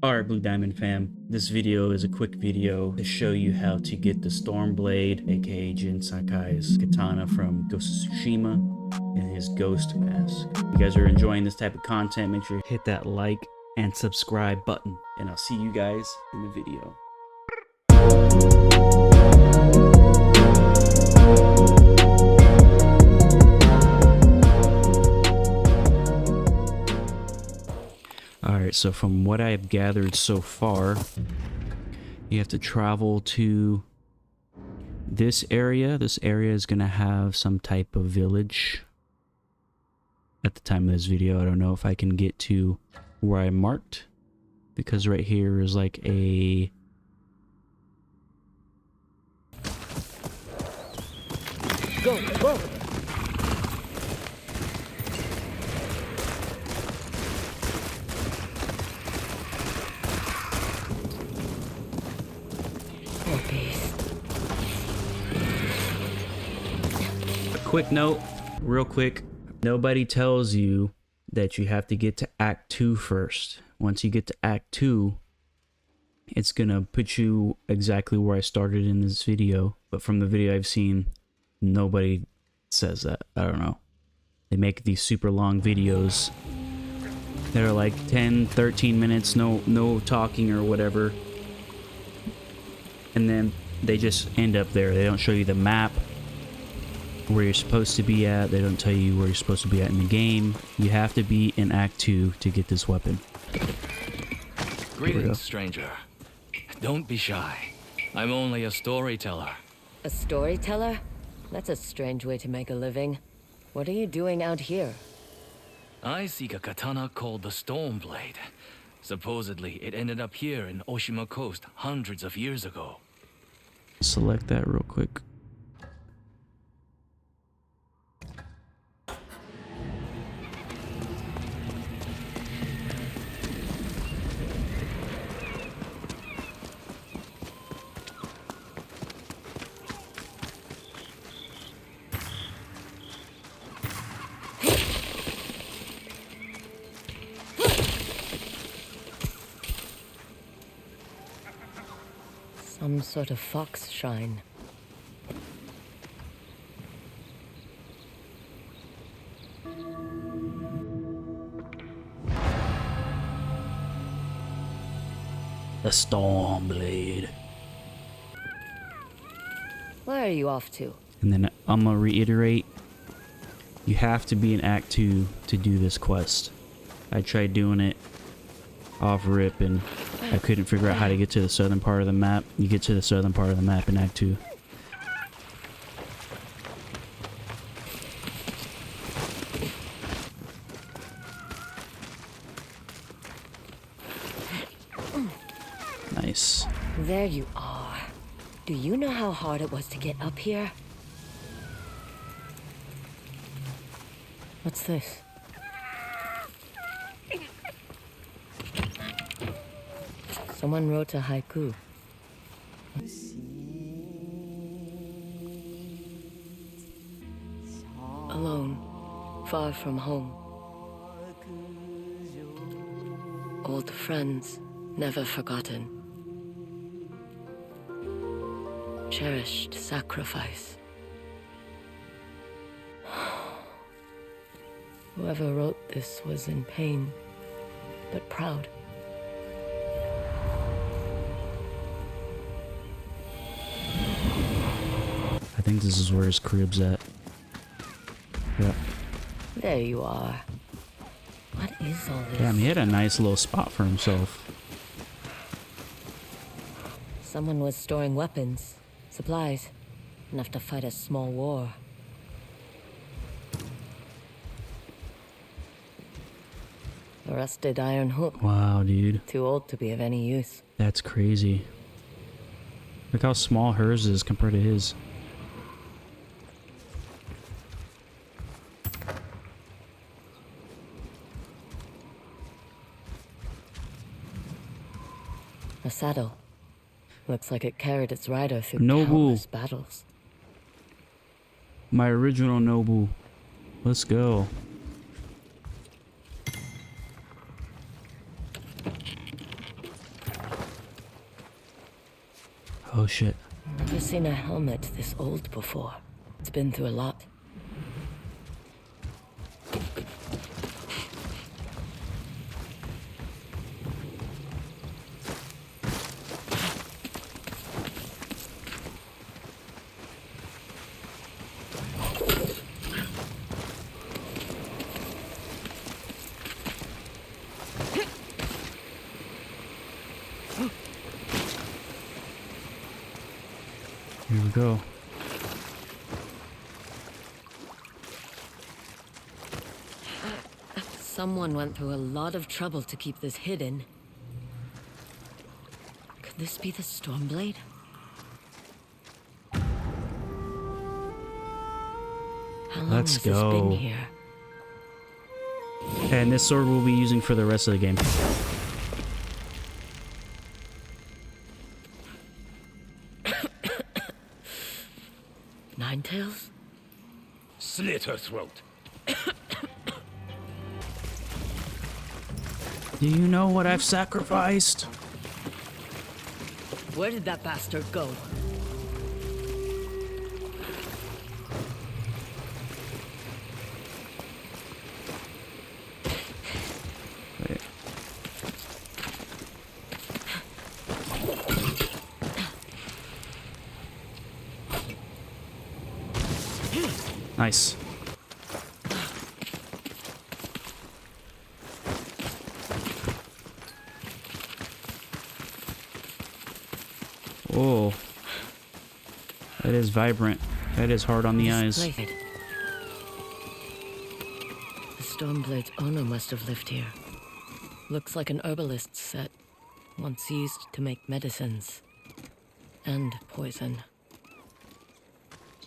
Alright, Blue Diamond fam, this video is a quick video to show you how to get the Stormblade, aka JIN Sakai's katana from Ghost of Tsushima, and his ghost mask. If you guys are enjoying this type of content, make sure you hit that like and subscribe button, and I'll see you guys in the video. Alright, so from what I've gathered so far, you have to travel to this area. This area is going to have some type of village. At the time of this video, I don't know if I can get to where I marked, because right here is like a... Go, go! Quick note, real quick, nobody tells you that you have to get to Act 2 first. Once you get to Act 2, it's gonna put you exactly where I started in this video, but from the video I've seen, nobody says that. I don't know. They make these super long videos that are like 10, 13 minutes, no talking or whatever, and then they just end up there. They don't show you the map, where you're supposed to be at. They don't tell you where you're supposed to be at in the game. You have to be in Act 2 to get this weapon. Greetings, stranger. Don't be shy. I'm only a storyteller. A storyteller? That's a strange way to make a living. What are you doing out here? I seek a katana called the Stormblade. Supposedly, it ended up here in Tsushima Coast hundreds of years ago. Select that real quick. Some sort of fox shrine. The Stormblade. Where are you off to? And then I'm gonna reiterate, you have to be in Act 2 to do this quest. I tried doing it off rip and I couldn't figure out how to get to the southern part of the map. You get to the southern part of the map in Act 2. Nice. There you are. Do you know how hard it was to get up here? What's this? Someone wrote a haiku. Alone, far from home. Old friends, never forgotten. Cherished sacrifice. Whoever wrote this was in pain, but proud. I think this is where his crib's at. Yeah. There you are. What is all this? Damn, he had a nice little spot for himself. Someone was storing weapons, supplies, enough to fight a small war. A rusted iron hook. Wow, dude. Too old to be of any use. That's crazy. Look how small hers is compared to his. A saddle. Looks like it carried its rider through Nobu. countless battles. My original Nobu. Let's go. Oh shit. Never seen a helmet this old before. It's been through a lot. Here we go. Someone went through a lot of trouble to keep this hidden. Could this be the Stormblade? How long Let's has this been go. here? And this sword we'll be using for the rest of the game. Ninetales? Slit her throat. Do you know what I've sacrificed? Where did that bastard go? Wait. Nice. Whoa. That is vibrant. That is hard on the eyes. This blade. The Stormblade's owner must have lived here. Looks like an herbalist's set, once used to make medicines. And poison.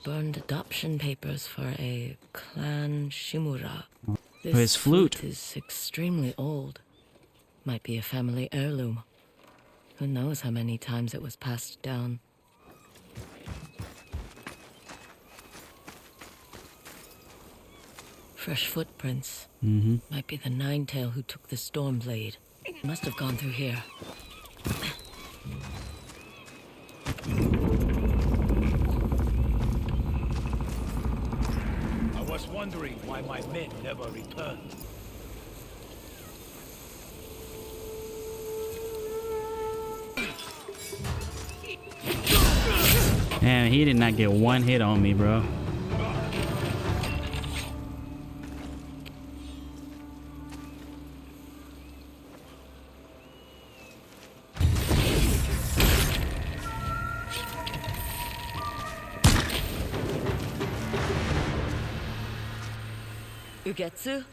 Burned adoption papers for a clan Shimura. This His flute. is extremely old. Might be a family heirloom. Who knows how many times it was passed down. Fresh footprints. Might be the Ninetail who took the Stormblade. Must have gone through here. I was wondering why my men never returned. Man, he did not get one hit on me, bro. Ugetsu?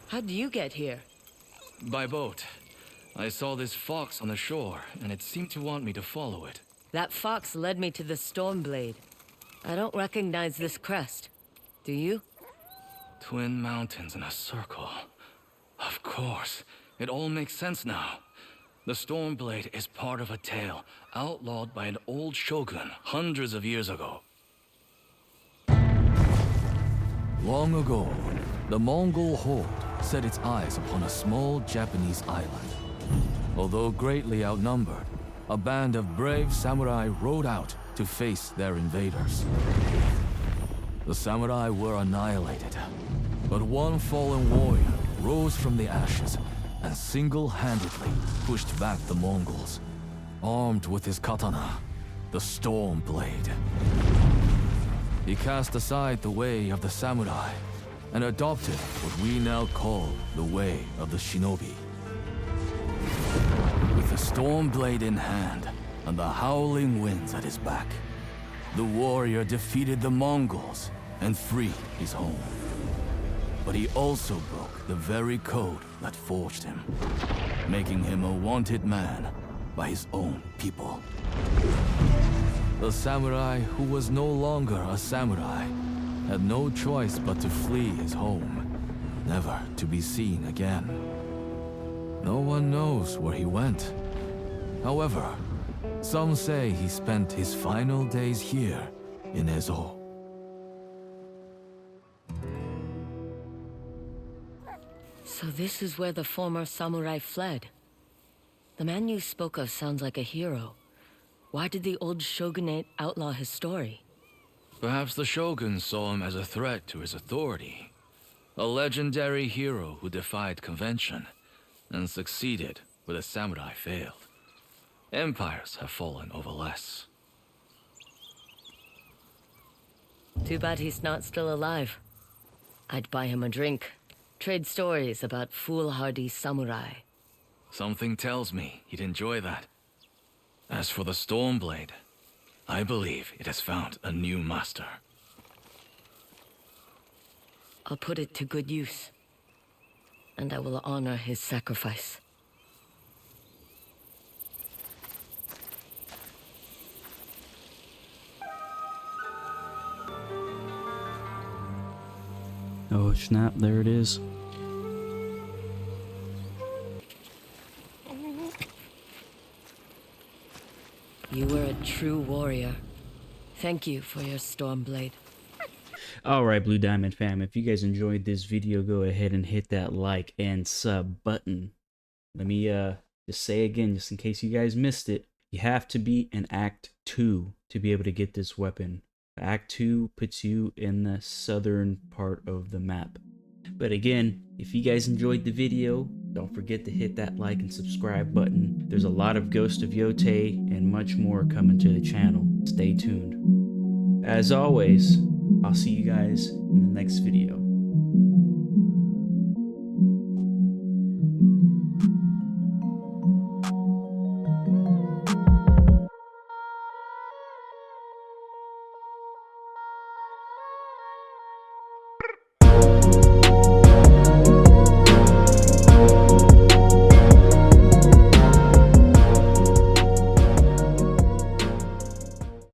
How'd you get here? By boat. I saw this fox on the shore, and it seemed to want me to follow it. That fox led me to the Stormblade. I don't recognize this crest. Do you? Twin mountains in a circle. Of course. It all makes sense now. The Stormblade is part of a tale outlawed by an old shogun hundreds of years ago. Long ago, the Mongol horde set its eyes upon a small Japanese island. Although greatly outnumbered, a band of brave samurai rode out to face their invaders. The samurai were annihilated, but one fallen warrior rose from the ashes and single-handedly pushed back the Mongols, armed with his katana, the Stormblade. He cast aside the way of the samurai and adopted what we now call the way of the shinobi. With the Stormblade in hand and the howling winds at his back, the warrior defeated the Mongols and freed his home. But he also broke the very code that forged him, making him a wanted man by his own people. The samurai who was no longer a samurai had no choice but to flee his home, never to be seen again. No one knows where he went. However, some say he spent his final days here in Ezo. So this is where the former samurai fled. The man you spoke of sounds like a hero. Why did the old shogunate outlaw his story? Perhaps the shogun saw him as a threat to his authority. A legendary hero who defied convention and succeeded where the samurai failed. Empires have fallen over less. Too bad he's not still alive. I'd buy him a drink, trade stories about foolhardy samurai. Something tells me he'd enjoy that. As for the Stormblade, I believe it has found a new master. I'll put it to good use, and I will honor his sacrifice. Oh snap, there it is. You were a true warrior. Thank you for your Stormblade. Alright, Blue Diamond fam, if you guys enjoyed this video, go ahead and hit that like and sub button. Let me just say again, just in case you guys missed it, you have to be in Act 2 to be able to get this weapon. Act 2 puts you in the southern part of the map. But again, if you guys enjoyed the video, don't forget to hit that like and subscribe button. There's a lot of Ghost of YOTEI and much more coming to the channel. Stay tuned. As always, I'll see you guys in the next video.